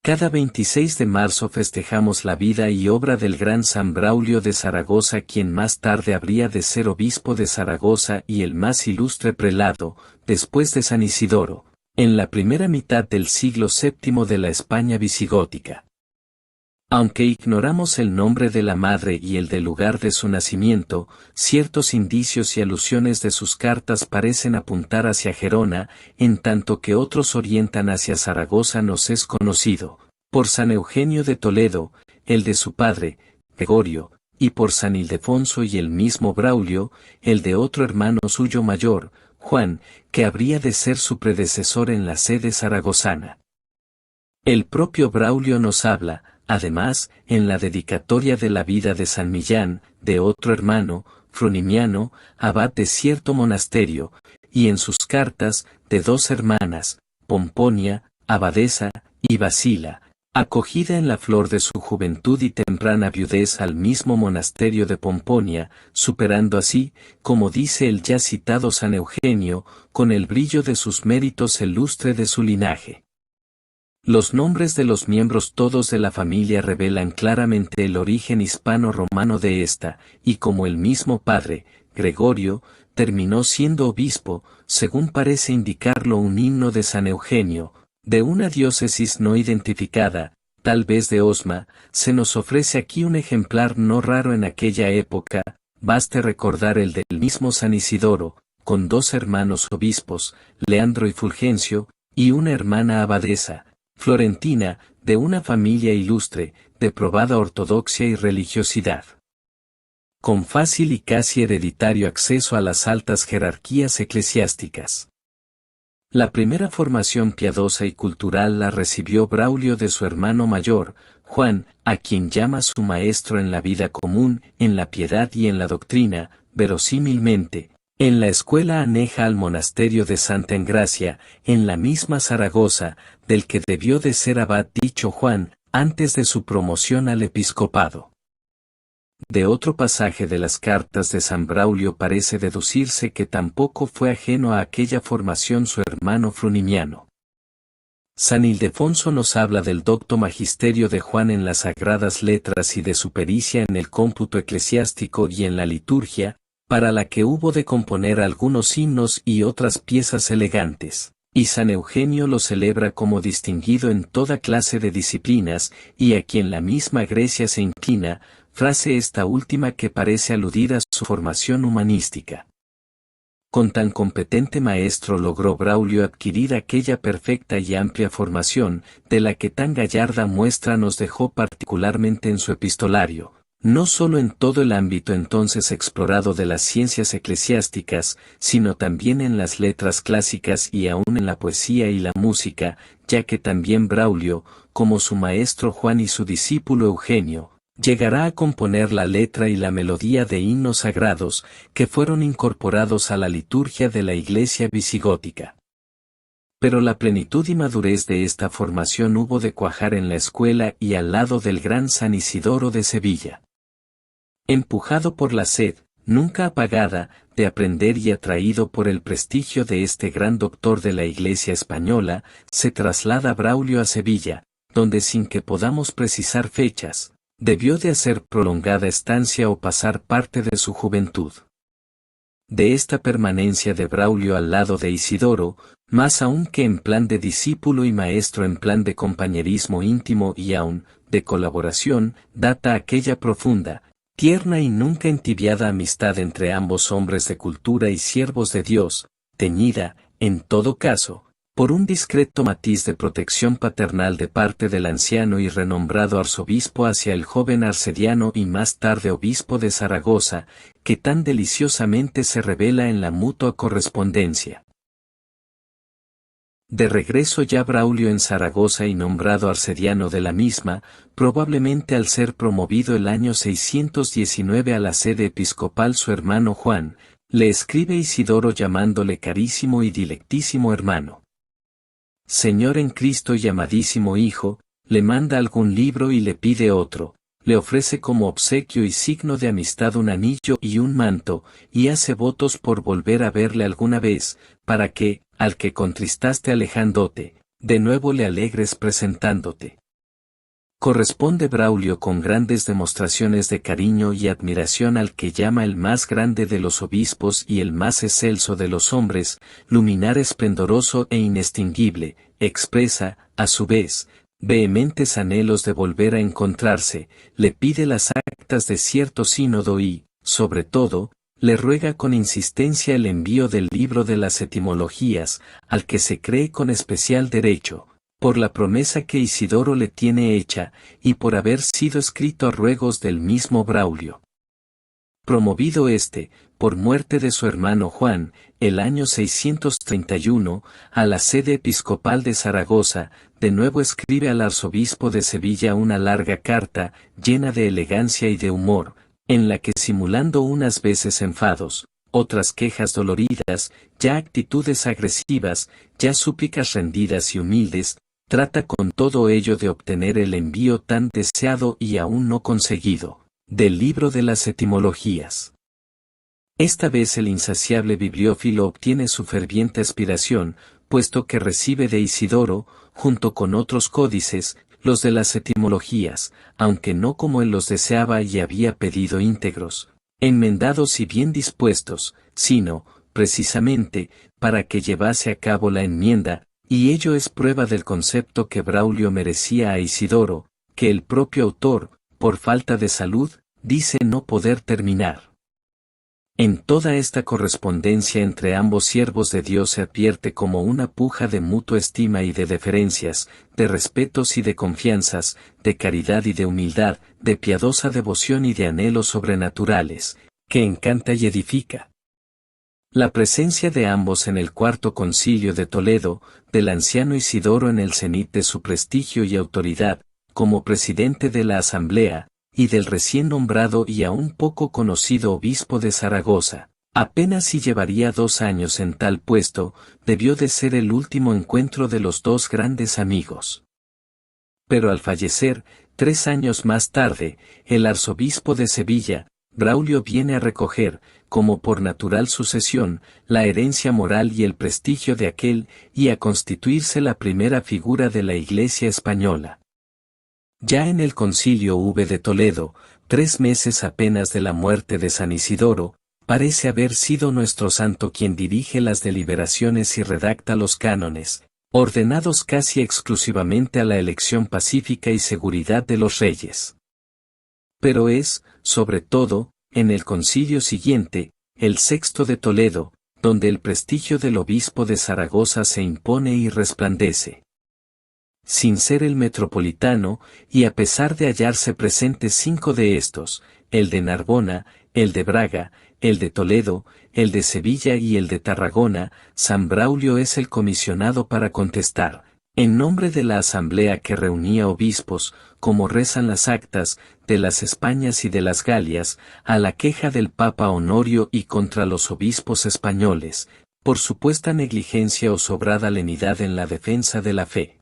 Cada 26 de marzo festejamos la vida y obra del gran San Braulio de Zaragoza, quien más tarde habría de ser obispo de Zaragoza y el más ilustre prelado, después de San Isidoro, en la primera mitad del siglo VII de la España visigótica. Aunque ignoramos el nombre de la madre y el del lugar de su nacimiento, ciertos indicios y alusiones de sus cartas parecen apuntar hacia Gerona, en tanto que otros orientan hacia Zaragoza. Nos es conocido, por San Eugenio de Toledo, el de su padre, Gregorio, y por San Ildefonso y el mismo Braulio, el de otro hermano suyo mayor, Juan, que habría de ser su predecesor en la sede zaragozana. El propio Braulio nos habla, además, en la dedicatoria de la vida de San Millán, de otro hermano, Fronimiano, abad de cierto monasterio, y en sus cartas, de dos hermanas, Pomponia, abadesa, y Basila, acogida en la flor de su juventud y temprana viudez al mismo monasterio de Pomponia, superando así, como dice el ya citado San Eugenio, con el brillo de sus méritos el lustre de su linaje. Los nombres de los miembros todos de la familia revelan claramente el origen hispano-romano de esta, y como el mismo padre, Gregorio, terminó siendo obispo, según parece indicarlo un himno de San Eugenio, de una diócesis no identificada, tal vez de Osma, se nos ofrece aquí un ejemplar no raro en aquella época. Baste recordar el del mismo San Isidoro, con dos hermanos obispos, Leandro y Fulgencio, y una hermana abadesa, Florentina, de una familia ilustre, de probada ortodoxia y religiosidad, con fácil y casi hereditario acceso a las altas jerarquías eclesiásticas. La primera formación piadosa y cultural la recibió Braulio de su hermano mayor, Juan, a quien llama su maestro en la vida común, en la piedad y en la doctrina, verosímilmente, en la escuela aneja al monasterio de Santa Engracia, en la misma Zaragoza, del que debió de ser abad dicho Juan, antes de su promoción al episcopado. De otro pasaje de las cartas de San Braulio parece deducirse que tampoco fue ajeno a aquella formación su hermano Fronimiano. San Ildefonso nos habla del docto magisterio de Juan en las sagradas letras y de su pericia en el cómputo eclesiástico y en la liturgia, para la que hubo de componer algunos himnos y otras piezas elegantes, y San Eugenio lo celebra como distinguido en toda clase de disciplinas, y a quien la misma Grecia se inclina, frase esta última que parece aludir a su formación humanística. Con tan competente maestro logró Braulio adquirir aquella perfecta y amplia formación, de la que tan gallarda muestra nos dejó particularmente en su epistolario, no sólo en todo el ámbito entonces explorado de las ciencias eclesiásticas, sino también en las letras clásicas y aún en la poesía y la música, ya que también Braulio, como su maestro Juan y su discípulo Eugenio, llegará a componer la letra y la melodía de himnos sagrados, que fueron incorporados a la liturgia de la Iglesia visigótica. Pero la plenitud y madurez de esta formación hubo de cuajar en la escuela y al lado del gran San Isidoro de Sevilla. Empujado por la sed, nunca apagada, de aprender y atraído por el prestigio de este gran doctor de la Iglesia española, se traslada Braulio a Sevilla, donde sin que podamos precisar fechas, debió de hacer prolongada estancia o pasar parte de su juventud. De esta permanencia de Braulio al lado de Isidoro, más aún que en plan de discípulo y maestro en plan de compañerismo íntimo y aún, de colaboración, data aquella profunda, tierna y nunca entibiada amistad entre ambos hombres de cultura y siervos de Dios, teñida, en todo caso, por un discreto matiz de protección paternal de parte del anciano y renombrado arzobispo hacia el joven arcediano y más tarde obispo de Zaragoza, que tan deliciosamente se revela en la mutua correspondencia. De regreso ya Braulio en Zaragoza y nombrado arcediano de la misma, probablemente al ser promovido el año 619 a la sede episcopal su hermano Juan, le escribe Isidoro llamándole carísimo y dilectísimo hermano. Señor en Cristo y amadísimo Hijo, le manda algún libro y le pide otro, le ofrece como obsequio y signo de amistad un anillo y un manto, y hace votos por volver a verle alguna vez, para que, al que contristaste alejándote, de nuevo le alegres presentándote. Corresponde Braulio con grandes demostraciones de cariño y admiración al que llama el más grande de los obispos y el más excelso de los hombres, luminar esplendoroso e inextinguible, expresa, a su vez, vehementes anhelos de volver a encontrarse, le pide las actas de cierto sínodo y, sobre todo, le ruega con insistencia el envío del libro de las etimologías, al que se cree con especial derecho, por la promesa que Isidoro le tiene hecha, y por haber sido escrito a ruegos del mismo Braulio. Promovido por muerte de su hermano Juan, el año 631, a la sede episcopal de Zaragoza, de nuevo escribe al arzobispo de Sevilla una larga carta, llena de elegancia y de humor, en la que simulando unas veces enfados, otras quejas doloridas, ya actitudes agresivas, ya súplicas rendidas y humildes, trata con todo ello de obtener el envío tan deseado y aún no conseguido, del libro de las etimologías. Esta vez el insaciable bibliófilo obtiene su ferviente aspiración, puesto que recibe de Isidoro, junto con otros códices, los de las etimologías, aunque no como él los deseaba y había pedido íntegros, enmendados y bien dispuestos, sino, precisamente, para que llevase a cabo la enmienda, y ello es prueba del concepto que Braulio merecía a Isidoro, que el propio autor, por falta de salud, dice no poder terminar. En toda esta correspondencia entre ambos siervos de Dios se advierte como una puja de mutua estima y de deferencias, de respetos y de confianzas, de caridad y de humildad, de piadosa devoción y de anhelos sobrenaturales, que encanta y edifica. La presencia de ambos en el Cuarto Concilio de Toledo, del anciano Isidoro en el cenit de su prestigio y autoridad, como presidente de la Asamblea, y del recién nombrado y aún poco conocido obispo de Zaragoza, apenas si llevaría 2 años en tal puesto, debió de ser el último encuentro de los dos grandes amigos. Pero al fallecer, 3 años más tarde, el arzobispo de Sevilla, Braulio viene a recoger, como por natural sucesión, la herencia moral y el prestigio de aquel, y a constituirse la primera figura de la Iglesia española. Ya en el Concilio de Toledo, 3 meses apenas de la muerte de San Isidoro, parece haber sido nuestro santo quien dirige las deliberaciones y redacta los cánones, ordenados casi exclusivamente a la elección pacífica y seguridad de los reyes. Pero es, sobre todo, en el concilio siguiente, el sexto de Toledo, donde el prestigio del obispo de Zaragoza se impone y resplandece. Sin ser el metropolitano, y a pesar de hallarse presentes 5 de estos, el de Narbona, el de Braga, el de Toledo, el de Sevilla y el de Tarragona, San Braulio es el comisionado para contestar, en nombre de la asamblea que reunía obispos, como rezan las actas, de las Españas y de las Galias, a la queja del Papa Honorio y contra los obispos españoles, por supuesta negligencia o sobrada lenidad en la defensa de la fe.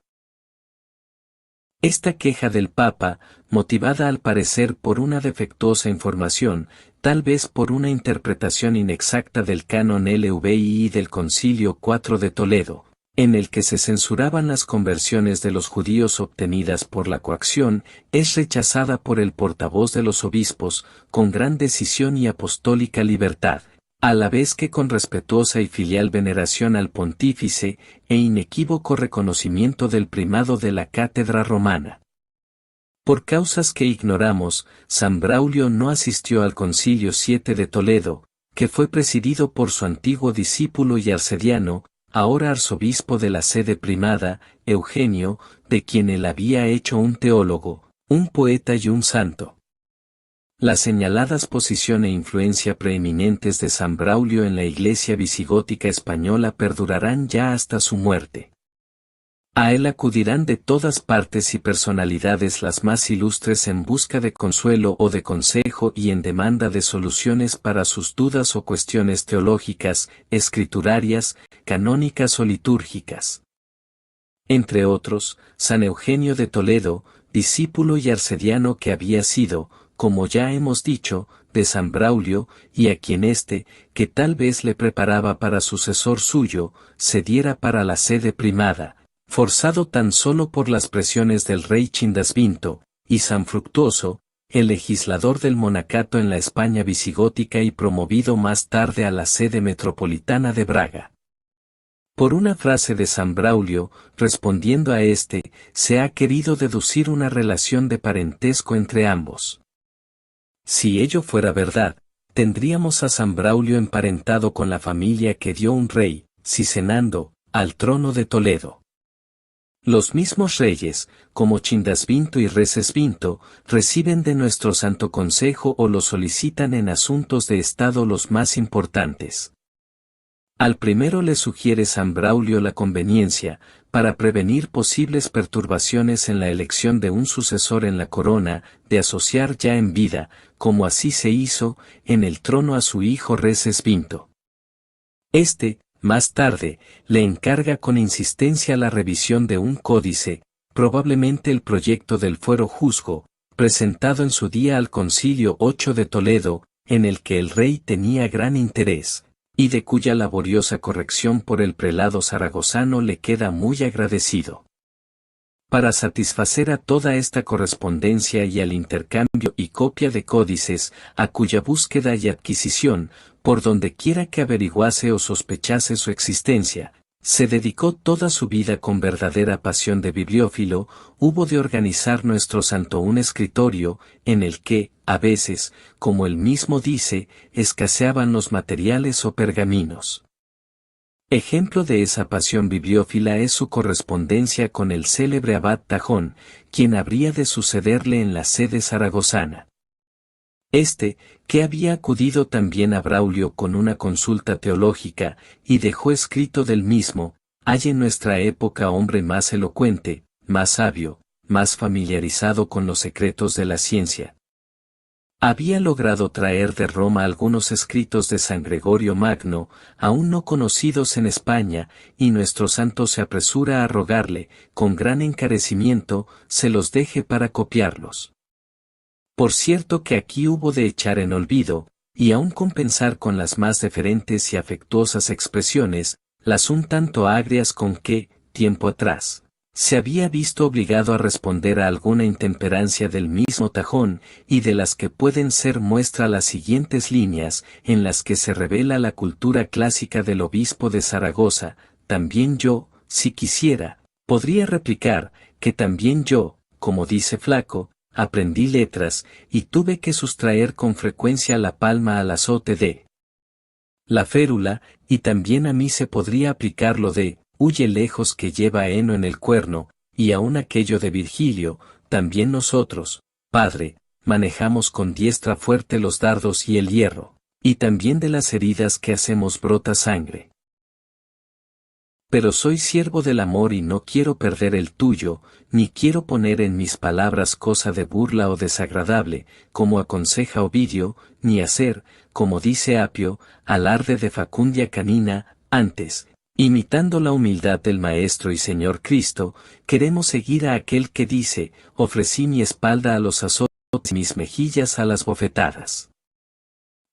Esta queja del Papa, motivada al parecer por una defectuosa información, tal vez por una interpretación inexacta del canon LVII del Concilio IV de Toledo, en el que se censuraban las conversiones de los judíos obtenidas por la coacción, es rechazada por el portavoz de los obispos, con gran decisión y apostólica libertad, a la vez que con respetuosa y filial veneración al pontífice, e inequívoco reconocimiento del primado de la cátedra romana. Por causas que ignoramos, San Braulio no asistió al Concilio VII de Toledo, que fue presidido por su antiguo discípulo y arcediano, ahora arzobispo de la sede primada, Eugenio, de quien él había hecho un teólogo, un poeta y un santo. Las señaladas posición e influencia preeminentes de San Braulio en la Iglesia visigótica española perdurarán ya hasta su muerte. A él acudirán de todas partes y personalidades las más ilustres en busca de consuelo o de consejo y en demanda de soluciones para sus dudas o cuestiones teológicas, escriturarias, canónicas o litúrgicas. Entre otros, San Eugenio de Toledo, discípulo y arcediano que había sido, como ya hemos dicho, de San Braulio, y a quien que tal vez le preparaba para sucesor suyo, cediera para la sede primada, forzado tan solo por las presiones del rey Chindasvinto, y San Fructuoso, el legislador del monacato en la España visigótica y promovido más tarde a la sede metropolitana de Braga. Por una frase de San Braulio, respondiendo a este, se ha querido deducir una relación de parentesco entre ambos. Si ello fuera verdad, tendríamos a San Braulio emparentado con la familia que dio un rey, Cisenando, al trono de Toledo. Los mismos reyes, como Chindasvinto y Recesvinto, reciben de nuestro santo consejo o lo solicitan en asuntos de estado los más importantes. Al primero le sugiere San Braulio la conveniencia, para prevenir posibles perturbaciones en la elección de un sucesor en la corona, de asociar ya en vida, como así se hizo, en el trono a su hijo Recesvinto. Este, más tarde, le encarga con insistencia la revisión de un códice, probablemente el proyecto del Fuero Juzgo, presentado en su día al Concilio 8 de Toledo, en el que el rey tenía gran interés, y de cuya laboriosa corrección por el prelado zaragozano le queda muy agradecido. Para satisfacer a toda esta correspondencia y al intercambio y copia de códices, a cuya búsqueda y adquisición, por donde quiera que averiguase o sospechase su existencia, se dedicó toda su vida con verdadera pasión de bibliófilo, hubo de organizar nuestro santo un escritorio, en el que, a veces, como él mismo dice, escaseaban los materiales o pergaminos. Ejemplo de esa pasión bibliófila es su correspondencia con el célebre abad Tajón, quien habría de sucederle en la sede zaragozana. Este, que había acudido también a Braulio con una consulta teológica, y dejó escrito del mismo, hay en nuestra época hombre más elocuente, más sabio, más familiarizado con los secretos de la ciencia. Había logrado traer de Roma algunos escritos de San Gregorio Magno, aún no conocidos en España, y nuestro santo se apresura a rogarle, con gran encarecimiento, se los deje para copiarlos. Por cierto que aquí hubo de echar en olvido, y aún compensar con las más deferentes y afectuosas expresiones, las un tanto agrias con que, tiempo atrás, se había visto obligado a responder a alguna intemperancia del mismo Tajón, y de las que pueden ser muestra las siguientes líneas, en las que se revela la cultura clásica del obispo de Zaragoza. También yo, si quisiera, podría replicar, que también yo, como dice Flaco, aprendí letras, y tuve que sustraer con frecuencia la palma al azote de la férula, y también a mí se podría aplicar lo de huye lejos que lleva heno en el cuerno, y aun aquello de Virgilio, también nosotros, Padre, manejamos con diestra fuerte los dardos y el hierro, y también de las heridas que hacemos brota sangre. Pero soy siervo del amor y no quiero perder el tuyo, ni quiero poner en mis palabras cosa de burla o desagradable, como aconseja Ovidio, ni hacer, como dice Apio, alarde de facundia canina, antes, imitando la humildad del Maestro y Señor Cristo, queremos seguir a aquel que dice, ofrecí mi espalda a los azotes y mis mejillas a las bofetadas.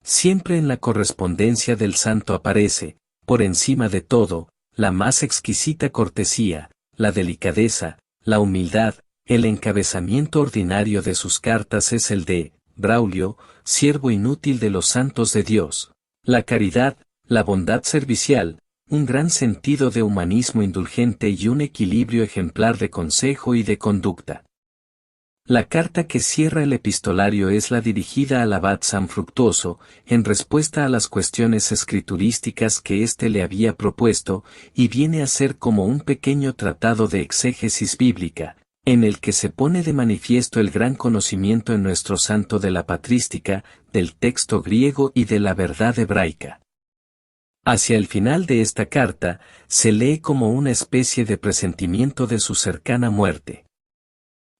Siempre en la correspondencia del santo aparece, por encima de todo, la más exquisita cortesía, la delicadeza, la humildad, el encabezamiento ordinario de sus cartas es el de Braulio, siervo inútil de los santos de Dios, la caridad, la bondad servicial, un gran sentido de humanismo indulgente y un equilibrio ejemplar de consejo y de conducta. La carta que cierra el epistolario es la dirigida al abad San Fructuoso, en respuesta a las cuestiones escriturísticas que éste le había propuesto, y viene a ser como un pequeño tratado de exégesis bíblica, en el que se pone de manifiesto el gran conocimiento en nuestro santo de la patrística, del texto griego y de la verdad hebraica. Hacia el final de esta carta, se lee como una especie de presentimiento de su cercana muerte.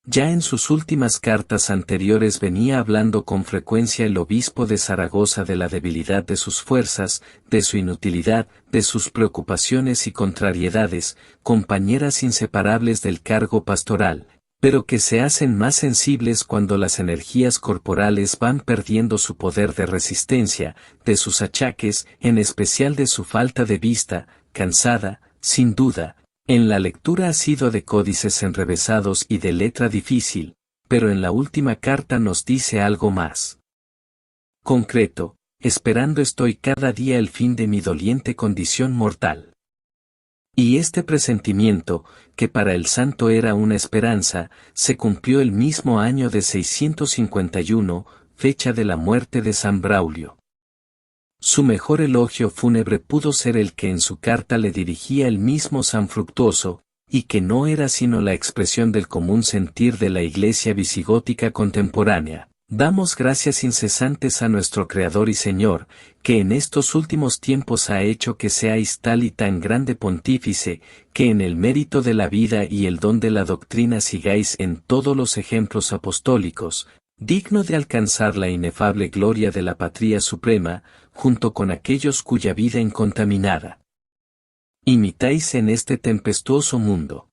Ya en sus últimas cartas anteriores venía hablando con frecuencia el obispo de Zaragoza de la debilidad de sus fuerzas, de su inutilidad, de sus preocupaciones y contrariedades, compañeras inseparables del cargo pastoral, pero que se hacen más sensibles cuando las energías corporales van perdiendo su poder de resistencia, de sus achaques, en especial de su falta de vista, cansada, sin duda, en la lectura asidua de códices enrevesados y de letra difícil, pero en la última carta nos dice algo más concreto: esperando estoy cada día el fin de mi doliente condición mortal. Y este presentimiento, que para el santo era una esperanza, se cumplió el mismo año de 651, fecha de la muerte de San Braulio. Su mejor elogio fúnebre pudo ser el que en su carta le dirigía el mismo San Fructuoso, y que no era sino la expresión del común sentir de la Iglesia visigótica contemporánea. Damos gracias incesantes a nuestro Creador y Señor, que en estos últimos tiempos ha hecho que seáis tal y tan grande pontífice, que en el mérito de la vida y el don de la doctrina sigáis en todos los ejemplos apostólicos, digno de alcanzar la inefable gloria de la patria suprema, junto con aquellos cuya vida incontaminada imitáis en este tempestuoso mundo.